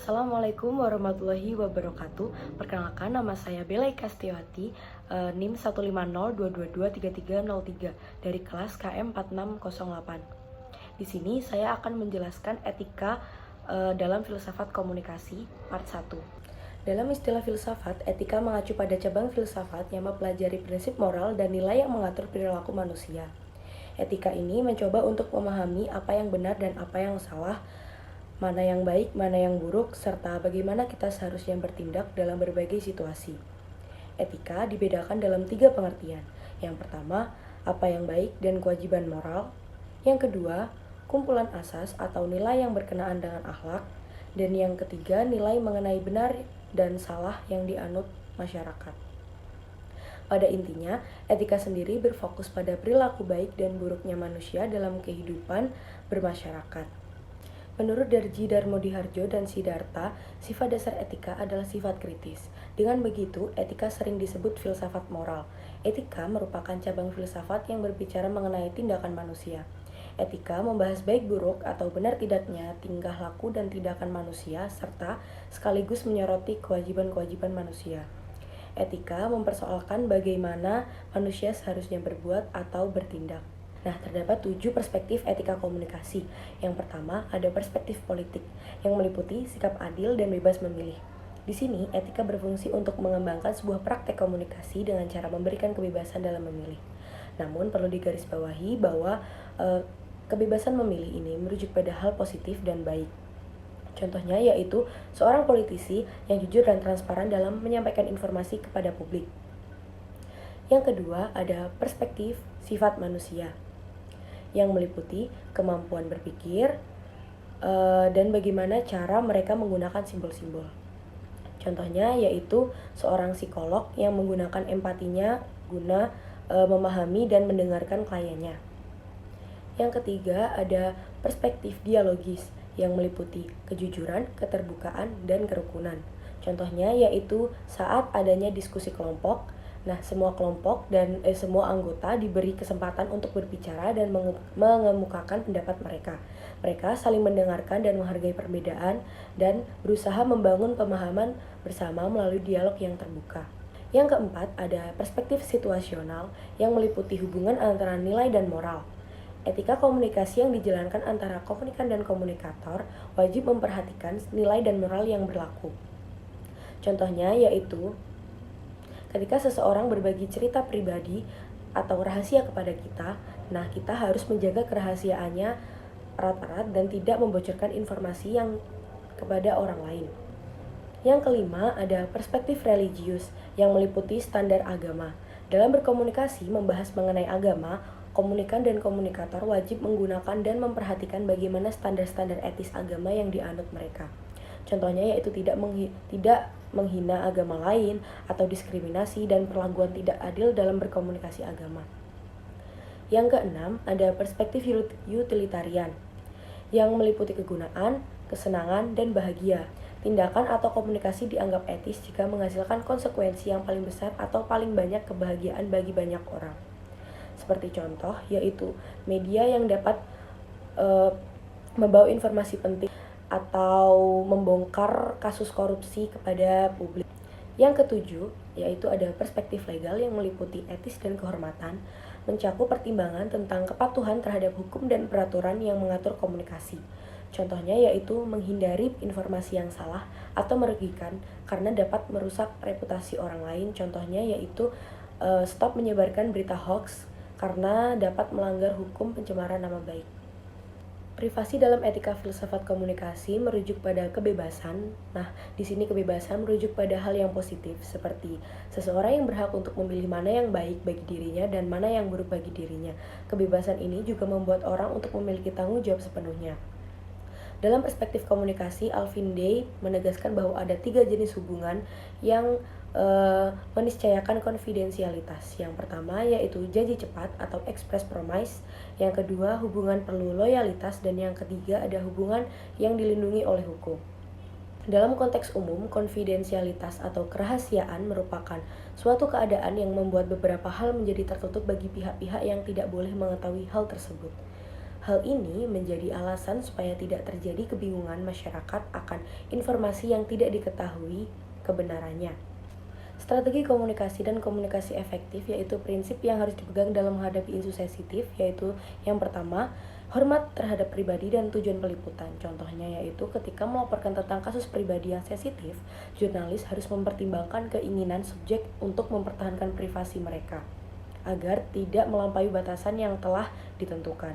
Assalamualaikum warahmatullahi wabarakatuh. Perkenalkan, nama saya Bella Kastiawati, NIM 15022233303 dari kelas KM 4608. Di sini saya akan menjelaskan etika dalam filsafat komunikasi part 1. Dalam istilah filsafat, etika mengacu pada cabang filsafat yang mempelajari prinsip moral dan nilai yang mengatur perilaku manusia. Etika ini mencoba untuk memahami apa yang benar dan apa yang salah, mana yang baik, mana yang buruk, serta bagaimana kita seharusnya bertindak dalam berbagai situasi. Etika dibedakan dalam 3 pengertian. Yang pertama, apa yang baik dan kewajiban moral. Yang kedua, kumpulan asas atau nilai yang berkenaan dengan akhlak. Dan yang ketiga, nilai mengenai benar dan salah yang dianut masyarakat. Pada intinya, etika sendiri berfokus pada perilaku baik dan buruknya manusia dalam kehidupan bermasyarakat. Menurut Darji Darmodiharjo dan Siddhartha, sifat dasar etika adalah sifat kritis. Dengan begitu, etika sering disebut filsafat moral. Etika merupakan cabang filsafat yang berbicara mengenai tindakan manusia. Etika membahas baik buruk atau benar tidaknya tingkah laku dan tindakan manusia, serta sekaligus menyoroti kewajiban-kewajiban manusia. Etika mempersoalkan bagaimana manusia seharusnya berbuat atau bertindak. Nah, terdapat 7 perspektif etika komunikasi. Yang pertama, ada perspektif politik, yang meliputi sikap adil dan bebas memilih. Di sini, etika berfungsi untuk mengembangkan sebuah praktek komunikasi dengan cara memberikan kebebasan dalam memilih. Namun, perlu digarisbawahi bahwa kebebasan memilih ini merujuk pada hal positif dan baik. Contohnya yaitu seorang politisi yang jujur dan transparan dalam menyampaikan informasi kepada publik. Yang kedua, ada perspektif sifat manusia, yang meliputi kemampuan berpikir dan bagaimana cara mereka menggunakan simbol-simbol. Contohnya yaitu seorang psikolog yang menggunakan empatinya guna memahami dan mendengarkan kliennya. Yang ketiga, ada perspektif dialogis yang meliputi kejujuran, keterbukaan, dan kerukunan. Contohnya yaitu saat adanya diskusi kelompok. Nah, semua kelompok dan semua anggota diberi kesempatan untuk berbicara dan mengemukakan pendapat mereka. Mereka saling mendengarkan dan menghargai perbedaan dan berusaha membangun pemahaman bersama melalui dialog yang terbuka. Yang keempat, ada perspektif situasional yang meliputi hubungan antara nilai dan moral. Etika komunikasi yang dijalankan antara komunikan dan komunikator wajib memperhatikan nilai dan moral yang berlaku. Contohnya yaitu ketika seseorang berbagi cerita pribadi atau rahasia kepada kita, nah kita harus menjaga kerahasiaannya erat-erat dan tidak membocorkan informasi yang kepada orang lain. Yang kelima, ada perspektif religius yang meliputi standar agama. Dalam berkomunikasi membahas mengenai agama, komunikan dan komunikator wajib menggunakan dan memperhatikan bagaimana standar-standar etis agama yang dianut mereka. Contohnya yaitu tidak menghina agama lain atau diskriminasi dan perlakuan tidak adil dalam berkomunikasi agama. Yang keenam, ada perspektif utilitarian yang meliputi kegunaan, kesenangan, dan bahagia. Tindakan atau komunikasi dianggap etis jika menghasilkan konsekuensi yang paling besar atau paling banyak kebahagiaan bagi banyak orang. Seperti contoh yaitu media yang dapat membawa informasi penting atau membongkar kasus korupsi kepada publik. Yang ketujuh, yaitu ada perspektif legal yang meliputi etis dan kehormatan, mencakup pertimbangan tentang kepatuhan terhadap hukum dan peraturan yang mengatur komunikasi. Contohnya yaitu menghindari informasi yang salah atau merugikan karena dapat merusak reputasi orang lain. Contohnya yaitu stop menyebarkan berita hoax karena dapat melanggar hukum pencemaran nama baik. Privasi dalam etika filsafat komunikasi merujuk pada kebebasan. Nah, di sini kebebasan merujuk pada hal yang positif, seperti seseorang yang berhak untuk memilih mana yang baik bagi dirinya dan mana yang buruk bagi dirinya. Kebebasan ini juga membuat orang untuk memiliki tanggung jawab sepenuhnya. Dalam perspektif komunikasi, Alvin Day menegaskan bahwa ada 3 jenis hubungan yang meniscayakan konfidensialitas. Yang pertama yaitu janji cepat atau express promise. Yang kedua, hubungan perlu loyalitas. Dan yang ketiga, ada hubungan yang dilindungi oleh hukum. Dalam konteks umum, konfidensialitas atau kerahasiaan merupakan suatu keadaan yang membuat beberapa hal menjadi tertutup bagi pihak-pihak yang tidak boleh mengetahui hal tersebut. Hal ini menjadi alasan supaya tidak terjadi kebingungan masyarakat akan informasi yang tidak diketahui kebenarannya. Strategi komunikasi dan komunikasi efektif yaitu prinsip yang harus dipegang dalam menghadapi isu sensitif, yaitu yang pertama, hormat terhadap pribadi dan tujuan peliputan. Contohnya yaitu ketika melaporkan tentang kasus pribadi yang sensitif, jurnalis harus mempertimbangkan keinginan subjek untuk mempertahankan privasi mereka agar tidak melampaui batasan yang telah ditentukan.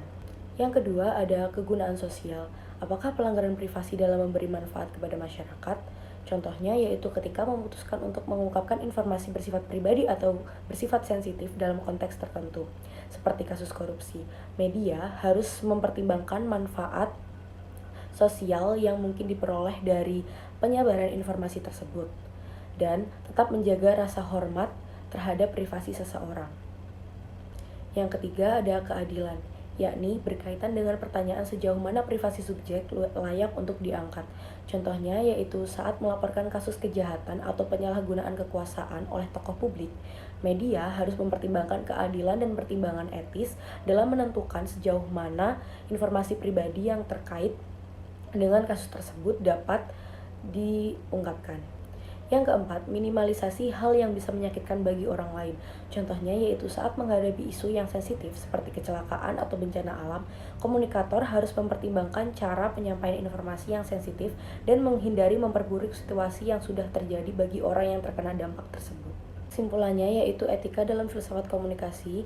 Yang kedua, ada kegunaan sosial. Apakah pelanggaran privasi dalam memberi manfaat kepada masyarakat? Contohnya yaitu ketika memutuskan untuk mengungkapkan informasi bersifat pribadi atau bersifat sensitif dalam konteks tertentu, seperti kasus korupsi. Media harus mempertimbangkan manfaat sosial yang mungkin diperoleh dari penyebaran informasi tersebut, dan tetap menjaga rasa hormat terhadap privasi seseorang. Yang ketiga, ada keadilan, yakni berkaitan dengan pertanyaan sejauh mana privasi subjek layak untuk diangkat. Contohnya yaitu saat melaporkan kasus kejahatan atau penyalahgunaan kekuasaan oleh tokoh publik, media harus mempertimbangkan keadilan dan pertimbangan etis dalam menentukan sejauh mana informasi pribadi yang terkait dengan kasus tersebut dapat diungkapkan. Yang keempat, minimalisasi hal yang bisa menyakitkan bagi orang lain. Contohnya yaitu saat menghadapi isu yang sensitif seperti kecelakaan atau bencana alam, komunikator harus mempertimbangkan cara penyampaian informasi yang sensitif dan menghindari memperburuk situasi yang sudah terjadi bagi orang yang terkena dampak tersebut. Kesimpulannya yaitu etika dalam filsafat komunikasi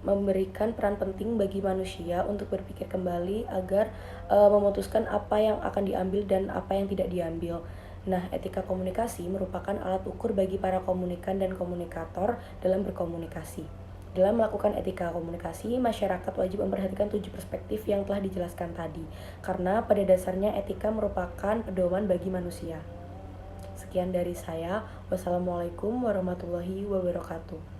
memberikan peran penting bagi manusia untuk berpikir kembali agar memutuskan apa yang akan diambil dan apa yang tidak diambil. Nah, etika komunikasi merupakan alat ukur bagi para komunikan dan komunikator dalam berkomunikasi. Dalam melakukan etika komunikasi, masyarakat wajib memperhatikan 7 perspektif yang telah dijelaskan tadi, karena pada dasarnya etika merupakan pedoman bagi manusia. Sekian dari saya. Wassalamualaikum warahmatullahi wabarakatuh.